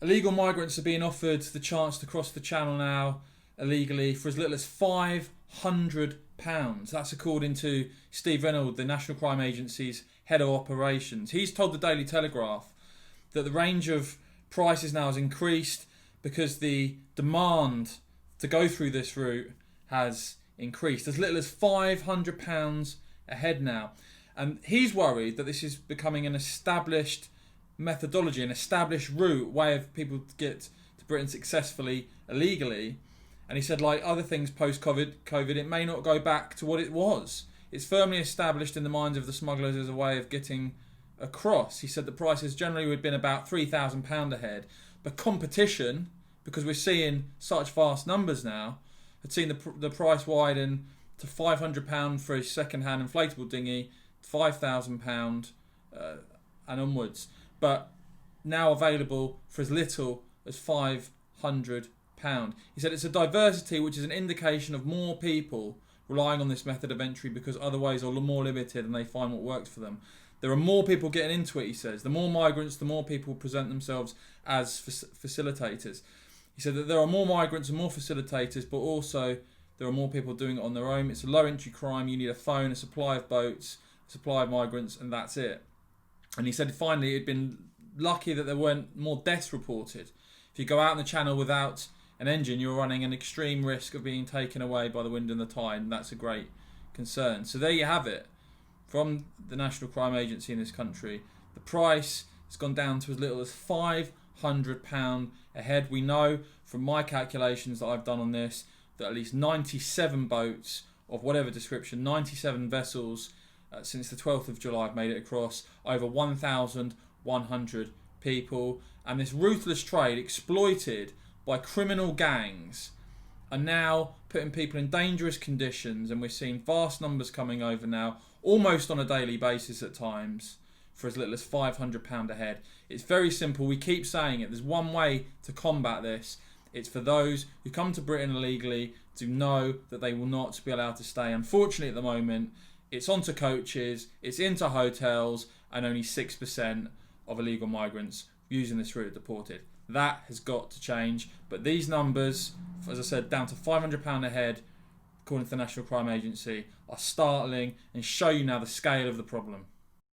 Illegal migrants are being offered the chance to cross the channel now illegally for as little as £500. That's according to Steve Reynolds, the National Crime Agency's head of operations. He's told the Daily Telegraph that the range of prices now has increased because the demand to go through this route has increased. As little as £500 a head now. And he's worried that this is becoming an established methodology, an established route, way of people to get to Britain successfully, illegally. And he said, like other things post-COVID, it may not go back to what it was. It's firmly established in the minds of the smugglers as a way of getting across. He said the prices generally would have been about £3,000 a head. But competition, because we're seeing such vast numbers now, had seen the price widen to £500 for a second-hand inflatable dinghy, £5,000 and onwards. But now available for as little as £500. He said it's a diversity which is an indication of more people relying on this method of entry because other ways are more limited and they find what works for them. There are more people getting into it, he says. The more migrants, the more people present themselves as facilitators. He said that there are more migrants and more facilitators, but also there are more people doing it on their own. It's a low entry crime. You need a phone, a supply of boats, a supply of migrants, and that's it. And he said finally it'd been lucky that there weren't more deaths reported. If you go out in the channel without an engine, you're running an extreme risk of being taken away by the wind and the tide, and that's a great concern. So there you have it. From the National Crime Agency in this country, the price has gone down to as little as £500 a head. We know from my calculations that I've done on this that at least 97 boats of whatever description, 97 vessels since the 12th of July have made it across, over 1,100 people. And this ruthless trade, exploited by criminal gangs, are now putting people in dangerous conditions, and we're seeing vast numbers coming over now, almost on a daily basis at times, for as little as £500 a head. It's very simple. We keep saying it. There's one way to combat this. It's for those who come to Britain illegally to know that they will not be allowed to stay. Unfortunately, at the moment, it's onto coaches, it's into hotels, and only 6% of illegal migrants using this route are deported. That has got to change. But these numbers, as I said, down to £500 a head, according to the National Crime Agency, are startling and show you now the scale of the problem.